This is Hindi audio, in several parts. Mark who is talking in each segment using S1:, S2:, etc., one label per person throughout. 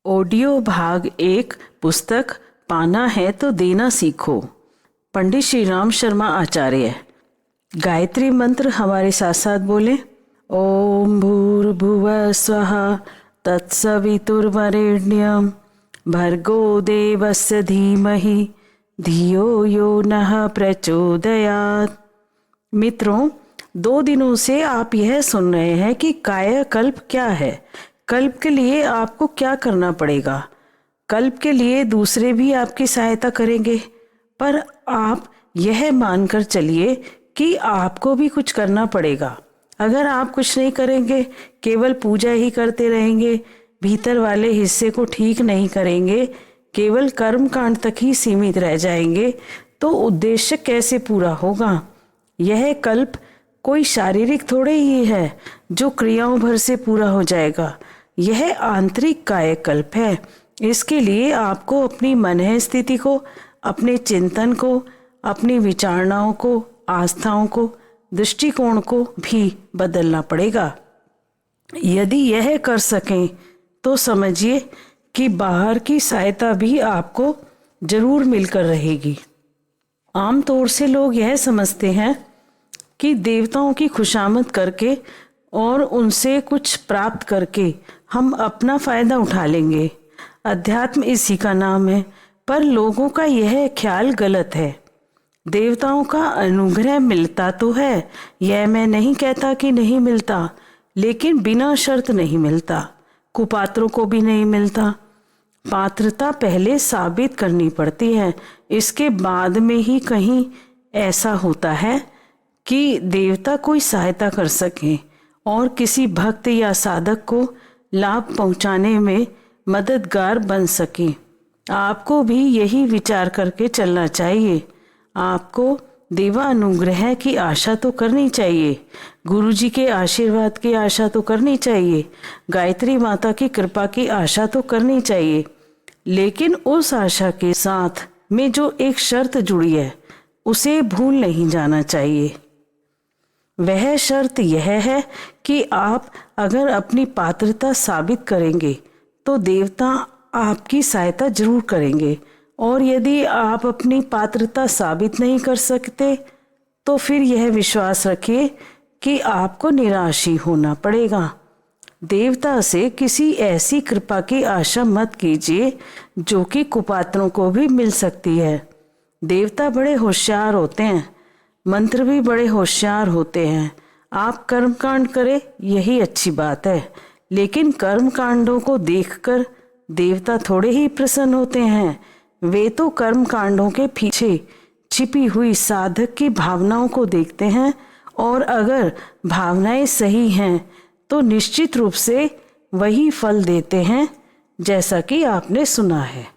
S1: ऑडियो भाग 1 पुस्तक पाना है तो देना सीखो। पंडित श्री राम शर्मा आचार्य। गायत्री मंत्र हमारे साथ साथ बोले। ओम भूर्भुवः स्वः तत्सवितुर्वरेण्यं भर्गो देवस्य धीमहि धियो यो नः प्रचोदयात्। मित्रों, 2 दिनों से आप यह सुन रहे हैं कि कायाकल्प क्या है, कल्प के लिए आपको क्या करना पड़ेगा। कल्प के लिए दूसरे भी आपकी सहायता करेंगे, पर आप यह मानकर चलिए कि आपको भी कुछ करना पड़ेगा। अगर आप कुछ नहीं करेंगे, केवल पूजा ही करते रहेंगे, भीतर वाले हिस्से को ठीक नहीं करेंगे, केवल कर्म कांड तक ही सीमित रह जाएंगे, तो उद्देश्य कैसे पूरा होगा। यह कल्प कोई शारीरिक थोड़े ही है जो क्रियाओं भर से पूरा हो जाएगा। यह आंतरिक कायाकल्प है। इसके लिए आपको अपनी मन स्थिति को, अपने चिंतन को, अपनी विचारणाओं को, आस्थाओं को, दृष्टिकोण को भी बदलना पड़ेगा। यदि यह कर सकें तो समझिए कि बाहर की सहायता भी आपको जरूर मिलकर रहेगी। आमतौर से लोग यह समझते हैं कि देवताओं की खुशामद करके और उनसे कुछ प्राप्त करके हम अपना फायदा उठा लेंगे। अध्यात्म इसी का नाम है, पर लोगों का यह ख्याल गलत है। देवताओं का अनुग्रह मिलता तो है, यह मैं नहीं कहता कि नहीं मिलता, लेकिन बिना शर्त नहीं मिलता। कुपात्रों को भी नहीं मिलता। पात्रता पहले साबित करनी पड़ती है, इसके बाद में ही कहीं ऐसा होता है कि देवता कोई सहायता कर सके और किसी भक्त या साधक को लाभ पहुंचाने में मददगार बन सके। आपको भी यही विचार करके चलना चाहिए। आपको देवानुग्रह की आशा तो करनी चाहिए, गुरुजी के आशीर्वाद की आशा तो करनी चाहिए, गायत्री माता की कृपा की आशा तो करनी चाहिए, लेकिन उस आशा के साथ में जो एक शर्त जुड़ी है उसे भूल नहीं जाना चाहिए। वह शर्त यह है कि आप अगर अपनी पात्रता साबित करेंगे तो देवता आपकी सहायता जरूर करेंगे, और यदि आप अपनी पात्रता साबित नहीं कर सकते तो फिर यह विश्वास रखिए कि आपको निराश ही होना पड़ेगा। देवता से किसी ऐसी कृपा की आशा मत कीजिए जो कि कुपात्रों को भी मिल सकती है। देवता बड़े होशियार होते हैं, मंत्र भी बड़े होशियार होते हैं। आप कर्म कांड करें यही अच्छी बात है, लेकिन कर्म कांडों को देखकर देवता थोड़े ही प्रसन्न होते हैं। वे तो कर्म कांडों के पीछे छिपी हुई साधक की भावनाओं को देखते हैं, और अगर भावनाएं सही हैं तो निश्चित रूप से वही फल देते हैं, जैसा कि आपने सुना है।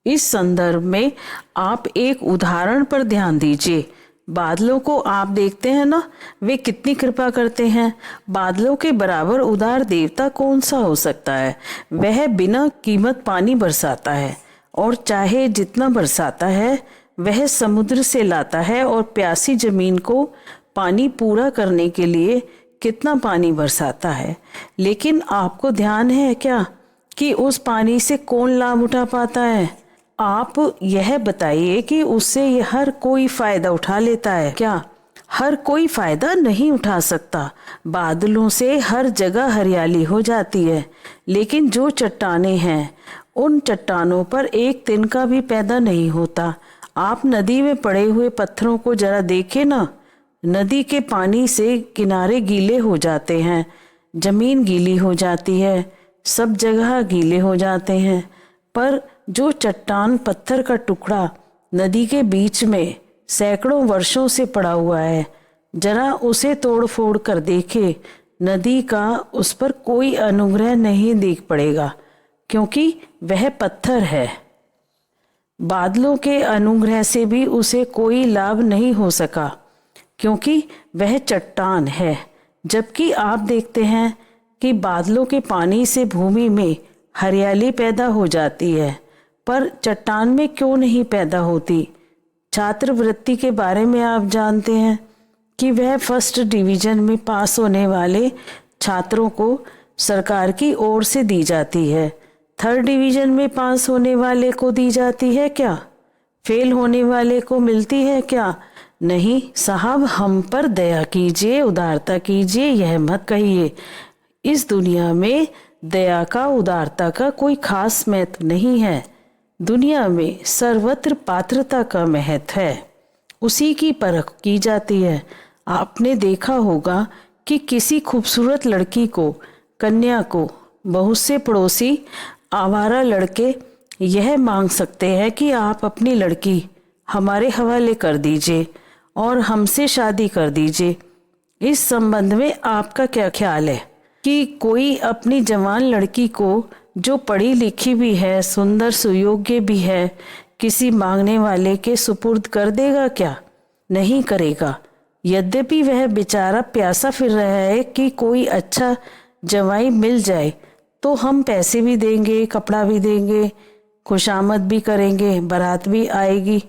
S1: इस संदर्भ में आप एक उदाहरण पर ध्यान दीजिए। बादलों को आप देखते हैं ना, वे कितनी कृपा करते हैं। बादलों के बराबर उदार देवता कौन सा हो सकता है। वह बिना कीमत पानी बरसाता है, और चाहे जितना बरसाता है वह समुद्र से लाता है, और प्यासी जमीन को पानी पूरा करने के लिए कितना पानी बरसाता है। लेकिन आपको ध्यान है क्या कि उस पानी से कौन लाभ उठा पाता है? आप यह बताइए कि उससे हर कोई फायदा उठा लेता है क्या? हर कोई फायदा नहीं उठा सकता। बादलों से हर जगह हरियाली हो जाती है, लेकिन जो चट्टानें हैं उन चट्टानों पर एक तिनका भी पैदा नहीं होता। आप नदी में पड़े हुए पत्थरों को जरा देखें ना, नदी के पानी से किनारे गीले हो जाते हैं, जमीन गीली हो जाती है, सब जगह गीले हो जाते हैं, पर जो चट्टान पत्थर का टुकड़ा नदी के बीच में सैकड़ों वर्षों से पड़ा हुआ है, जरा उसे तोड़ फोड़ कर देखे, नदी का उस पर कोई अनुग्रह नहीं दिख पड़ेगा, क्योंकि वह पत्थर है। बादलों के अनुग्रह से भी उसे कोई लाभ नहीं हो सका, क्योंकि वह चट्टान है। जबकि आप देखते हैं कि बादलों के पानी से भूमि में हरियाली पैदा हो जाती है, पर चट्टान में क्यों नहीं पैदा होती? छात्रवृत्ति के बारे में आप जानते हैं कि वह फर्स्ट डिवीजन में पास होने वाले छात्रों को सरकार की ओर से दी जाती है, 3rd डिवीज़न में पास होने वाले को दी जाती है क्या? फेल होने वाले को मिलती है क्या? नहीं साहब, हम पर दया कीजिए, उदारता कीजिए, यह मत कहिए। इस दुनिया में दया का, उदारता का कोई खास महत्व नहीं है। दुनिया में सर्वत्र पात्रता का महत्व है, उसी की परख की जाती है। आपने देखा होगा कि किसी खूबसूरत लड़की को, कन्या को बहुत से पड़ोसी आवारा लड़के यह मांग सकते हैं कि आप अपनी लड़की हमारे हवाले कर दीजिए और हमसे शादी कर दीजिए। इस संबंध में आपका क्या ख्याल है कि कोई अपनी जवान लड़की को, जो पढ़ी लिखी भी है, सुंदर सुयोग्य भी है, किसी मांगने वाले के सुपुर्द कर देगा क्या? नहीं करेगा। यद्यपि वह बेचारा प्यासा फिर रहा है कि कोई अच्छा जवाई मिल जाए तो हम पैसे भी देंगे, कपड़ा भी देंगे, खुशामद भी करेंगे, बारात भी आएगी।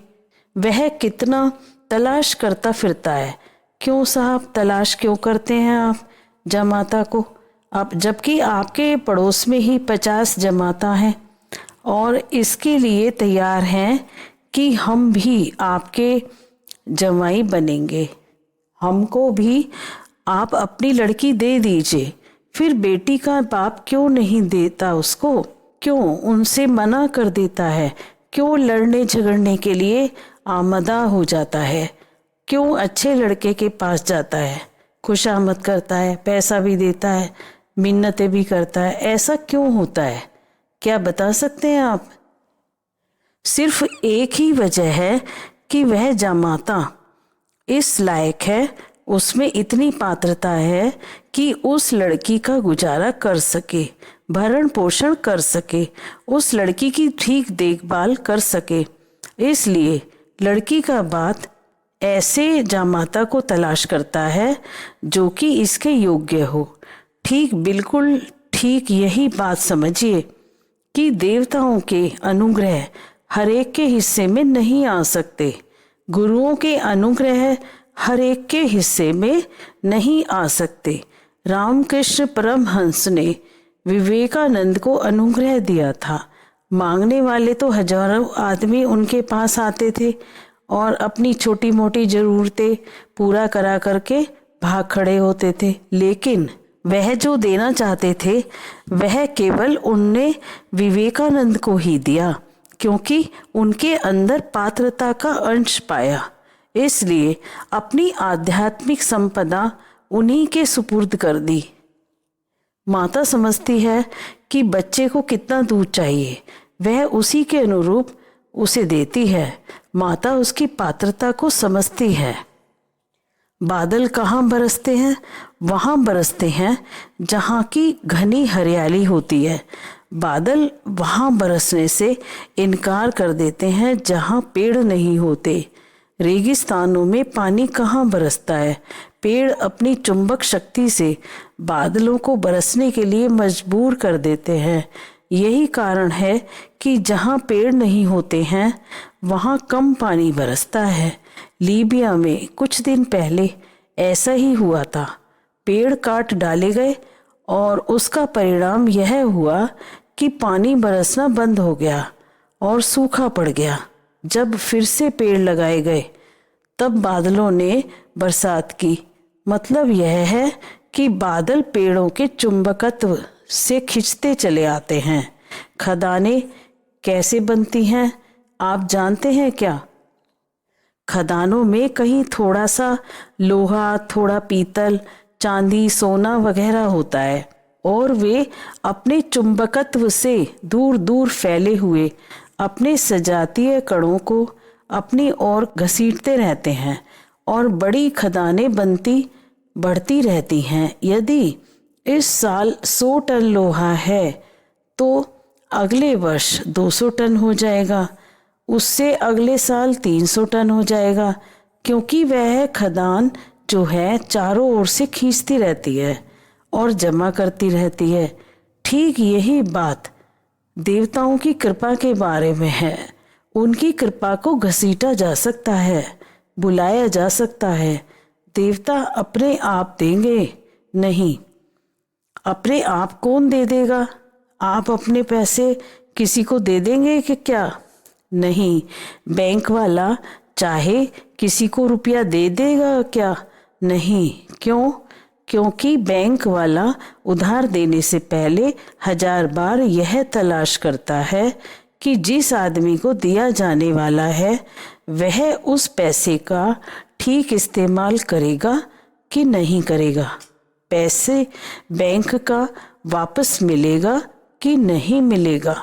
S1: वह कितना तलाश करता फिरता है। क्यों साहब, तलाश क्यों करते हैं आप जमाता को? अब जबकि आपके पड़ोस में ही 50 जमाता हैं और इसके लिए तैयार हैं कि हम भी आपके जमाई बनेंगे, हमको भी आप अपनी लड़की दे दीजिए। फिर बेटी का बाप क्यों नहीं देता उसको? क्यों उनसे मना कर देता है? क्यों लड़ने झगड़ने के लिए आमदा हो जाता है? क्यों अच्छे लड़के के पास जाता है, खुशामद करता है, पैसा भी देता है, मिन्नतें भी करता है? ऐसा क्यों होता है? क्या बता सकते हैं आप? सिर्फ एक ही वजह है कि वह जमाता इस लायक है, उसमें इतनी पात्रता है कि उस लड़की का गुजारा कर सके, भरण पोषण कर सके, उस लड़की की ठीक देखभाल कर सके। इसलिए लड़की का बाप ऐसे जामाता को तलाश करता है जो कि इसके योग्य हो। ठीक, बिल्कुल ठीक यही बात समझिए कि देवताओं के अनुग्रह हर एक के हिस्से में नहीं आ सकते, गुरुओं के अनुग्रह हर एक के हिस्से में नहीं आ सकते। रामकृष्ण परमहंस ने विवेकानंद को अनुग्रह दिया था। मांगने वाले तो हजारों आदमी उनके पास आते थे और अपनी छोटी मोटी ज़रूरतें पूरा करा करके भाग खड़े होते थे, लेकिन वह जो देना चाहते थे वह केवल उनने विवेकानंद को ही दिया, क्योंकि उनके अंदर पात्रता का अंश पाया। इसलिए अपनी आध्यात्मिक संपदा उन्हीं के सुपुर्द कर दी। माता समझती है कि बच्चे को कितना दूध चाहिए, वह उसी के अनुरूप उसे देती है। माता उसकी पात्रता को समझती है। बादल कहाँ बरसते हैं? वहाँ बरसते हैं जहाँ की घनी हरियाली होती है। बादल वहाँ बरसने से इनकार कर देते हैं जहाँ पेड़ नहीं होते। रेगिस्तानों में पानी कहाँ बरसता है? पेड़ अपनी चुंबक शक्ति से बादलों को बरसने के लिए मजबूर कर देते हैं। यही कारण है कि जहाँ पेड़ नहीं होते हैं वहाँ कम पानी बरसता है। लीबिया में कुछ दिन पहले ऐसा ही हुआ था। पेड़ काट डाले गए और उसका परिणाम यह हुआ कि पानी बरसना बंद हो गया और सूखा पड़ गया। जब फिर से पेड़ लगाए गए तब बादलों ने बरसात की। मतलब यह है कि बादल पेड़ों के चुंबकत्व से खिंचते चले आते हैं। खदानें कैसे बनती हैं आप जानते हैं क्या? खदानों में कहीं थोड़ा सा लोहा, थोड़ा पीतल, चांदी, सोना वगैरह होता है और वे अपने चुंबकत्व से दूर दूर फैले हुए अपने सजातीय कणों को अपनी ओर घसीटते रहते हैं और बड़ी खदानें बढ़ती रहती हैं। यदि इस साल 100 टन लोहा है तो अगले वर्ष 200 टन हो जाएगा, उससे अगले साल 300 टन हो जाएगा, क्योंकि वह खदान जो है चारों ओर से खींचती रहती है और जमा करती रहती है। ठीक यही बात देवताओं की कृपा के बारे में है। उनकी कृपा को घसीटा जा सकता है, बुलाया जा सकता है। देवता अपने आप देंगे नहीं। अपने आप कौन दे देगा? आप अपने पैसे किसी को दे देंगे कि क्या? नहीं। बैंक वाला चाहे किसी को रुपया दे देगा क्या? नहीं। क्यों? क्योंकि बैंक वाला उधार देने से पहले 1000 बार यह तलाश करता है कि जिस आदमी को दिया जाने वाला है वह उस पैसे का ठीक इस्तेमाल करेगा कि नहीं करेगा, पैसे बैंक का वापस मिलेगा कि नहीं मिलेगा।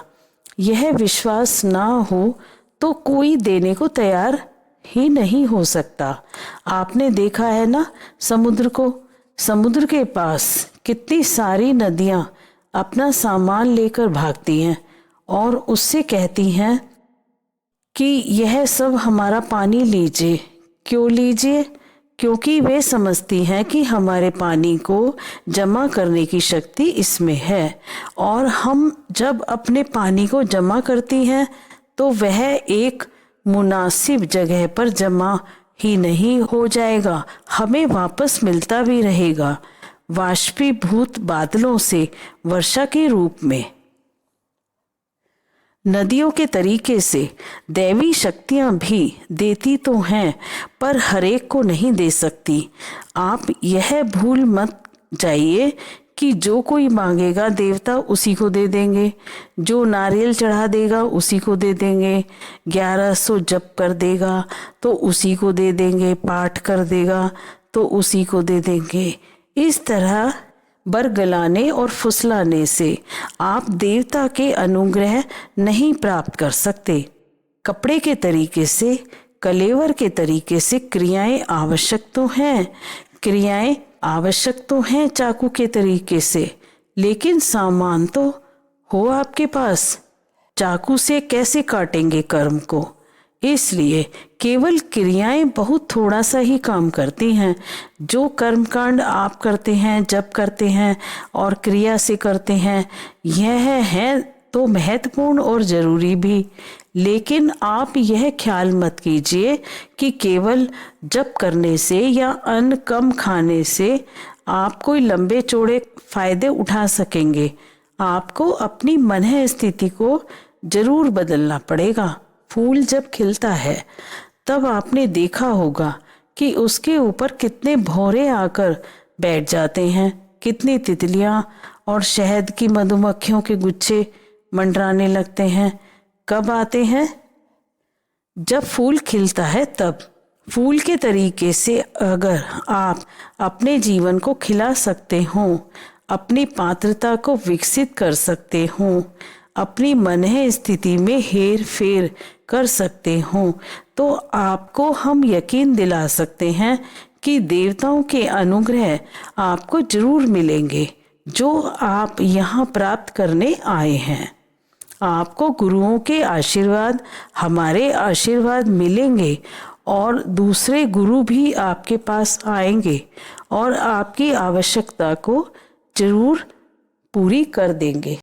S1: यह विश्वास ना हो तो कोई देने को तैयार ही नहीं हो सकता। आपने देखा है ना समुद्र को, समुद्र के पास कितनी सारी नदियां अपना सामान लेकर भागती हैं और उससे कहती हैं कि यह सब हमारा पानी लीजिए। क्यों लीजिए? क्योंकि वे समझती हैं कि हमारे पानी को जमा करने की शक्ति इसमें है और हम जब अपने पानी को जमा करती हैं तो वह एक मुनासिब जगह पर जमा ही नहीं हो जाएगा, हमें वापस मिलता भी रहेगा वाष्पीभूत बादलों से वर्षा के रूप में। नदियों के तरीके से दैवी शक्तियां भी देती तो हैं पर हरेक को नहीं दे सकती। आप यह भूल मत जाइए कि जो कोई मांगेगा देवता उसी को दे देंगे, जो नारियल चढ़ा देगा उसी को दे देंगे, 1100 जप कर देगा तो उसी को दे देंगे, पाठ कर देगा तो उसी को दे देंगे। इस तरह बरगलाने और फुसलाने से आप देवता के अनुग्रह नहीं प्राप्त कर सकते। कपड़े के तरीके से, कलेवर के तरीके से क्रियाएं आवश्यक तो हैं, क्रियाएं आवश्यक तो हैं चाकू के तरीके से, लेकिन सामान तो हो आपके पास। चाकू से कैसे काटेंगे कर्म को? इसलिए केवल क्रियाएं बहुत थोड़ा सा ही काम करती हैं। जो कर्मकांड आप करते हैं, जप करते हैं और क्रिया से करते हैं, यह है तो महत्वपूर्ण और जरूरी भी, लेकिन आप यह ख्याल मत कीजिए कि केवल जप करने से या अन्न कम खाने से आप कोई लंबे चौड़े फायदे उठा सकेंगे। आपको अपनी मन स्थिति को जरूर बदलना पड़ेगा। फूल जब खिलता है तब आपने देखा होगा कि उसके ऊपर कितने भौरे आकर बैठ जाते हैं, कितनी तितलियां और शहद की मधुमक्खियों के गुच्छे मंडराने लगते हैं। कब आते हैं? जब फूल खिलता है तब। फूल के तरीके से अगर आप अपने जीवन को खिला सकते हो, अपनी पात्रता को विकसित कर सकते हो, अपनी मन स्थिति में हेर फेर कर सकते हो, तो आपको हम यकीन दिला सकते हैं कि देवताओं के अनुग्रह आपको जरूर मिलेंगे जो आप यहाँ प्राप्त करने आए हैं। आपको गुरुओं के आशीर्वाद, हमारे आशीर्वाद मिलेंगे और दूसरे गुरु भी आपके पास आएंगे और आपकी आवश्यकता को जरूर पूरी कर देंगे।